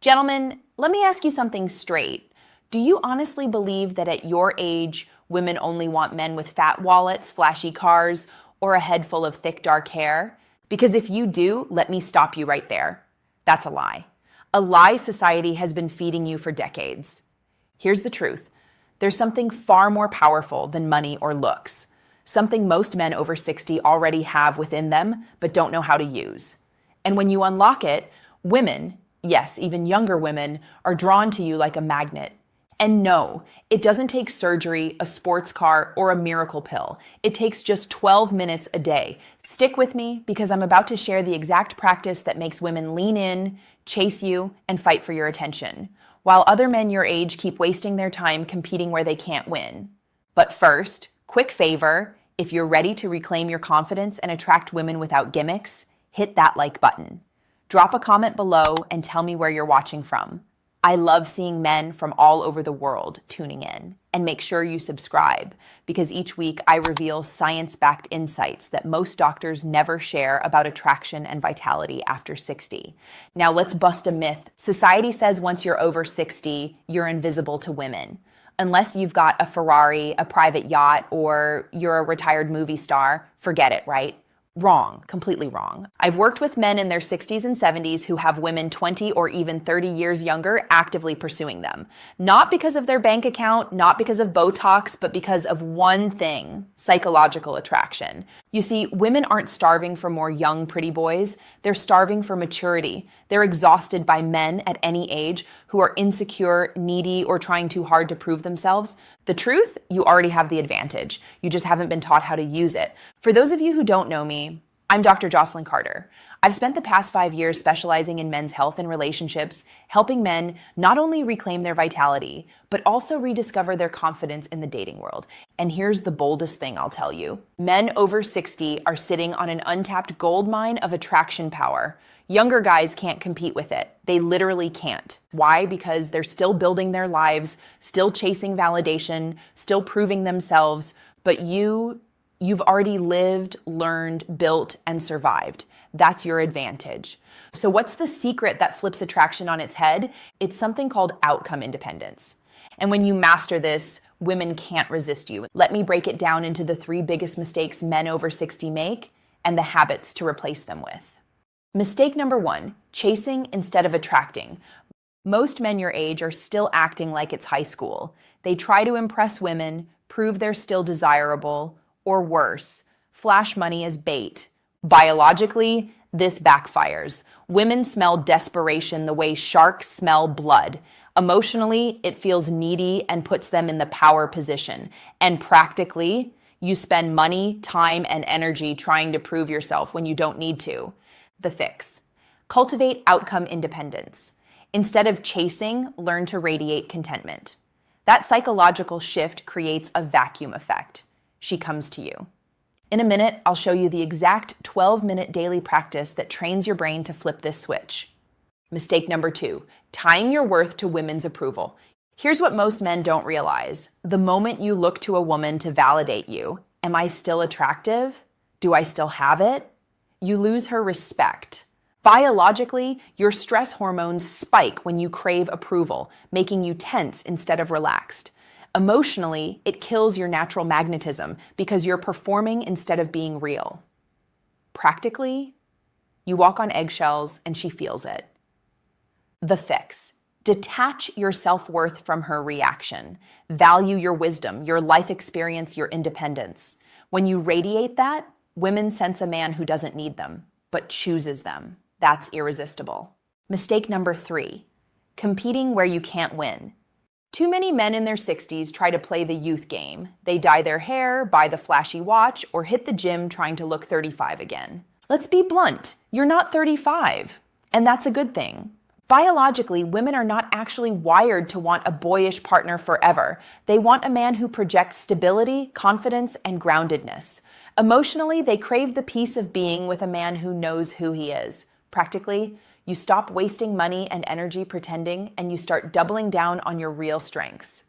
Gentlemen, let me ask you something straight. Do you honestly believe that at your age, women only want men with fat wallets, flashy cars, or a head full of thick dark hair? Because if you do, let me stop you right there. That's a lie. A lie society has been feeding you for decades. Here's the truth. There's something far more powerful than money or looks. Something most men over 60 already have within them, but don't know how to use. And when you unlock it, women, yes, even younger women, are drawn to you like a magnet. And no, it doesn't take surgery, a sports car, or a miracle pill. It takes just 12 minutes a day. Stick with me because I'm about to share the exact practice that makes women lean in, chase you, and fight for your attention, while other men your age keep wasting their time competing where they can't win. But first, quick favor, if you're ready to reclaim your confidence and attract women without gimmicks, hit that like button. Drop a comment below and tell me where you're watching from. I love seeing men from all over the world tuning in. And make sure you subscribe, because each week I reveal science-backed insights that most doctors never share about attraction and vitality after 60. Now let's bust a myth. Society says once you're over 60, you're invisible to women. Unless you've got a Ferrari, a private yacht, or you're a retired movie star, forget it, right? Wrong, completely wrong. I've worked with men in their 60s and 70s who have women 20 or even 30 years younger actively pursuing them. Not because of their bank account, not because of Botox, but because of one thing: psychological attraction. You see, women aren't starving for more young, pretty boys. They're starving for maturity. They're exhausted by men at any age who are insecure, needy, or trying too hard to prove themselves. The truth, you already have the advantage. You just haven't been taught how to use it. For those of you who don't know me, I'm Dr. Jocelyn Carter. I've spent the past 5 years specializing in men's health and relationships, helping men not only reclaim their vitality, but also rediscover their confidence in the dating world. And here's the boldest thing I'll tell you. Men over 60 are sitting on an untapped gold mine of attraction power. Younger guys can't compete with it. They literally can't. Why? Because they're still building their lives, still chasing validation, still proving themselves. But you've already lived, learned, built, and survived. That's your advantage. So what's the secret that flips attraction on its head? It's something called outcome independence. And when you master this, women can't resist you. Let me break it down into the 3 biggest mistakes men over 60 make and the habits to replace them with. Mistake number 1, chasing instead of attracting. Most men your age are still acting like it's high school. They try to impress women, prove they're still desirable, or worse, flash money as bait. Biologically, this backfires. Women smell desperation the way sharks smell blood. Emotionally, it feels needy and puts them in the power position. And practically, you spend money, time, and energy trying to prove yourself when you don't need to. The fix: cultivate outcome independence. Instead of chasing, learn to radiate contentment. That psychological shift creates a vacuum effect. She comes to you. In a minute, I'll show you the exact 12-minute daily practice that trains your brain to flip this switch. Mistake number 2, tying your worth to women's approval. Here's what most men don't realize. The moment you look to a woman to validate you, am I still attractive? Do I still have it? You lose her respect. Biologically, your stress hormones spike when you crave approval, making you tense instead of relaxed. Emotionally, it kills your natural magnetism because you're performing instead of being real. Practically, you walk on eggshells and she feels it. The fix: detach your self-worth from her reaction. Value your wisdom, your life experience, your independence. When you radiate that, women sense a man who doesn't need them, but chooses them. That's irresistible. Mistake number 3, competing where you can't win. Too many men in their 60s try to play the youth game. They dye their hair, buy the flashy watch, or hit the gym trying to look 35 again. Let's be blunt, you're not 35, and that's a good thing. Biologically, women are not actually wired to want a boyish partner forever. They want a man who projects stability, confidence, and groundedness. Emotionally, they crave the peace of being with a man who knows who he is. Practically, you stop wasting money and energy pretending, and you start doubling down on your real strengths.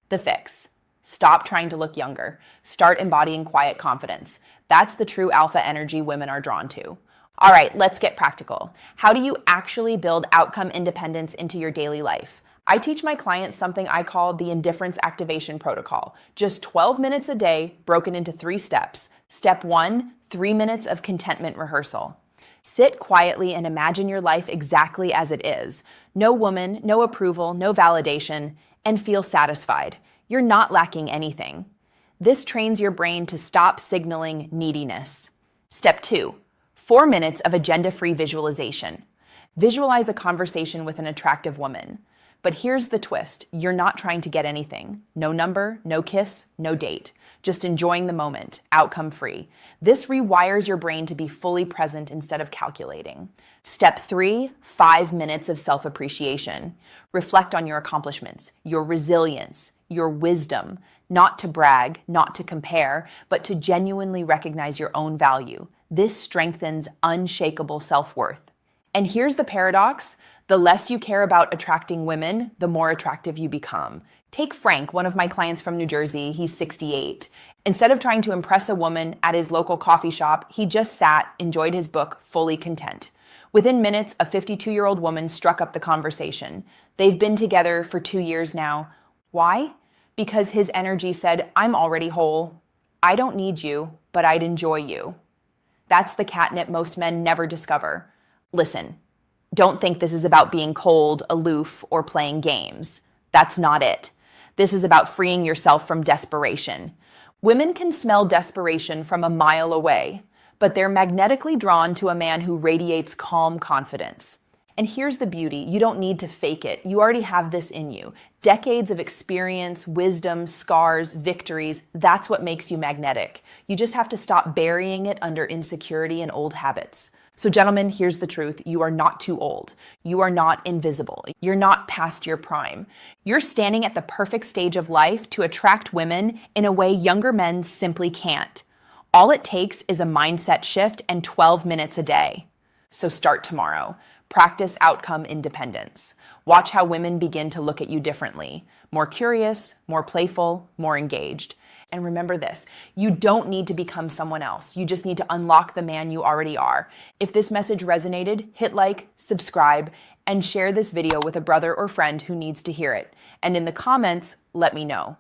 The fix: stop trying to look younger. Start embodying quiet confidence. That's the true alpha energy women are drawn to. All right, let's get practical. How do you actually build outcome independence into your daily life? I teach my clients something I call the indifference activation protocol. Just 12 minutes a day, broken into 3 steps. Step 1, 3 minutes of contentment rehearsal. Sit quietly and imagine your life exactly as it is. No woman, no approval, no validation, and feel satisfied. You're not lacking anything. This trains your brain to stop signaling neediness. Step 2, 4 minutes of agenda-free visualization. Visualize a conversation with an attractive woman. But here's the twist. You're not trying to get anything. No number, no kiss, no date. Just enjoying the moment, outcome-free. This rewires your brain to be fully present instead of calculating. Step 3, 5 minutes of self-appreciation. Reflect on your accomplishments, your resilience, your wisdom. Not to brag, not to compare, but to genuinely recognize your own value. This strengthens unshakable self-worth. And here's the paradox. The less you care about attracting women, the more attractive you become. Take Frank, one of my clients from New Jersey. He's 68. Instead of trying to impress a woman at his local coffee shop, he just sat, enjoyed his book, fully content. Within minutes, a 52-year-old woman struck up the conversation. They've been together for 2 years now. Why? Because his energy said, I'm already whole. I don't need you, but I'd enjoy you. That's the catnip most men never discover. Listen, don't think this is about being cold, aloof, or playing games. That's not it. This is about freeing yourself from desperation. Women can smell desperation from a mile away, but they're magnetically drawn to a man who radiates calm confidence. And here's the beauty. You don't need to fake it. You already have this in you. Decades of experience, wisdom, scars, victories, that's what makes you magnetic. You just have to stop burying it under insecurity and old habits. So gentlemen, here's the truth. You are not too old. You are not invisible. You're not past your prime. You're standing at the perfect stage of life to attract women in a way younger men simply can't. All it takes is a mindset shift and 12 minutes a day. So start tomorrow. Practice outcome independence. Watch how women begin to look at you differently. More curious, more playful, more engaged. And remember this, you don't need to become someone else. You just need to unlock the man you already are. If this message resonated, hit like, subscribe, and share this video with a brother or friend who needs to hear it. And in the comments, let me know.